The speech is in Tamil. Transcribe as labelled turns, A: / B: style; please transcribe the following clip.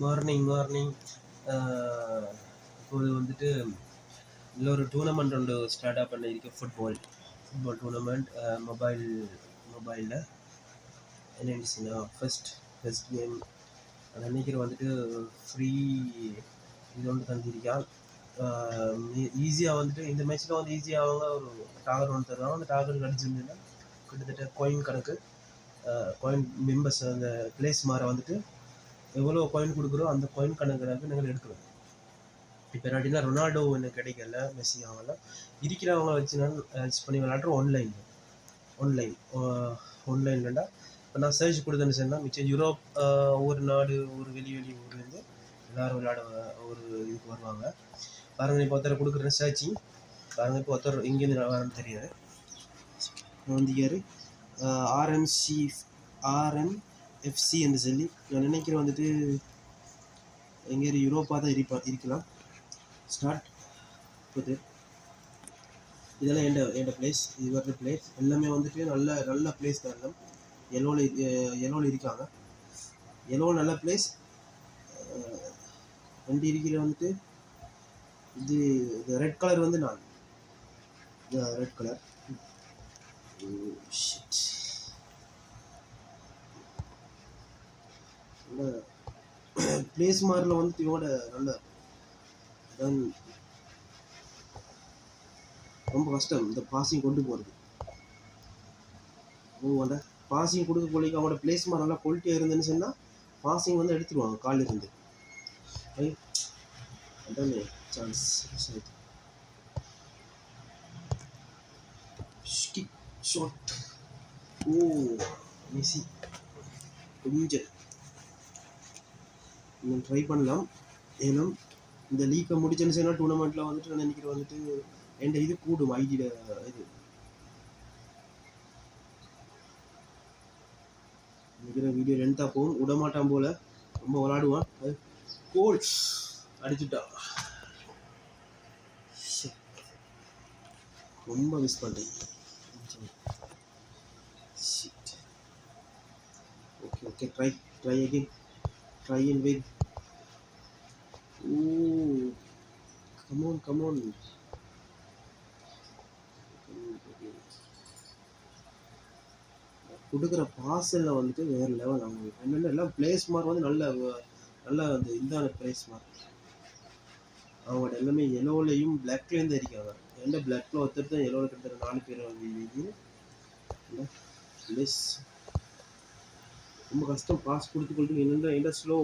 A: மார்னிங் இப்போது வந்துட்டு இதில் ஒரு டூர்னமெண்ட் ஒன்று ஸ்டார்ட் அப் பண்ணியிருக்கு. ஃபுட்பால் டூர்னமெண்ட் மொபைலில் என்னென்னுச்சுன்னா ஃபஸ்ட் கேம் அன்றைக்கி வந்துட்டு ஃப்ரீ இது ஒன்று தந்திருக்கான். ஈஸியாக வந்துட்டு இந்த மேட்ச்சில் வந்து ஈஸியாக அவங்க ஒரு டார்கெட் ஒன்று தருவாங்க. அந்த டார்கெட் அடிச்சிருந்ததுன்னா கிட்டத்தட்ட காயின் கணக்கு காயின் மெம்பர்ஸ் அந்த பிளேஸ் மாற வந்துட்டு எவ்வளோ காயின் கொடுக்குறோம் அந்த காயின் கணக்கு நாங்கள் எடுக்கிறோம். இப்போ இல்லாட்டினா ரொனால்டோ எனக்கு கிடைக்கல, மெஸ்ஸி அவங்களாம் இருக்கிறவங்க வச்சு நான் யூஸ் பண்ணி விளையாடுறோம். ஆன்லைன்லண்டா இப்போ நான் சர்ச் கொடுத்தேன்னு சொன்னால் மிச்சம் யூரோப் ஒவ்வொரு நாடு ஒரு வெளி ஊர்லேருந்து எல்லோரும் விளையாட ஒரு இதுக்கு வருவாங்க. பாருங்கள், இப்போ ஒருத்தர் கொடுக்குற சர்ச்சிங் பாருங்கள். இப்போ ஒருத்தர் இங்கேருந்து வரன்னு தெரியாது வந்து ஆர்எம்எஃப்சி என்று சொல்லி நான் நினைக்கிறேன் வந்துட்டு எங்கேயாவது யூரோப்பாக தான் இருக்கலாம். ஸ்டார்ட் இப்போது இதெல்லாம் எந்த பிளேஸ், இது வர்ற பிளேஸ் எல்லாமே வந்துட்டு நல்ல பிளேஸ் தான். எல்லாம் எல்லோவில் இருக்காங்க. எல்லோ நல்ல பிளேஸ். ரெண்டு இருக்கிற வந்துட்டு இது ரெட் கலர் வந்து நான் ரெட் கலர் பிளேஸ் மாதிரில வந்துட்டு இவங்களோட நல்ல ரொம்ப கஷ்டம் இந்த பாசிங் கொண்டு போகிறது. அந்த பாசிங் கொடுக்க கொள்ளைக்கு அவங்களோட பிளேஸ் மாதிரி நல்லா குவாலிட்டியாக இருந்துன்னு சொன்னால் பாசிங் வந்து எடுத்துருவாங்க காலில் இருந்து. அதானே சான்ஸ். ஷாட். மெஸ்ஸி கொஞ்சம் இன்னும் ட்ரை பண்ணலாம். ஏன்னா இந்த லீக்கை முடிச்சுன்னு சொன்னால் டூர்னமெண்ட்டில் வந்துட்டு நான் நினைக்கிறேன் வந்துட்டு என் இது கூடும் ஐடியோட இது நினைக்கிற வீடியோ லென்த்தாக போகும். விடமாட்டான் போல், ரொம்ப விளாடுவான். அது கோல் அடிச்சுட்டா, ரொம்ப மிஸ் பண்ணுறேன். Okay try again, try and wait. Come on கொடுக்குற பார்சலில் வந்துட்டு வேறு லெவல். அவங்க என்னென்ன எல்லாம் பிளேஸ் மார்க் வந்து நல்ல அந்த இதான பிளேஸ் மார்க். அவங்களோட எல்லாமே எல்லோலையும் பிளாக்லேயும் தான் இருக்காங்க. எந்த பிளாக்ல ஒருத்தர் தான் எல்லோவில் கிட்ட 4 பேர் வந்து பிளேஸ் ரொம்ப கஷ்டம். பாஸ் கொடுத்து என்னென்ன ஸ்லோ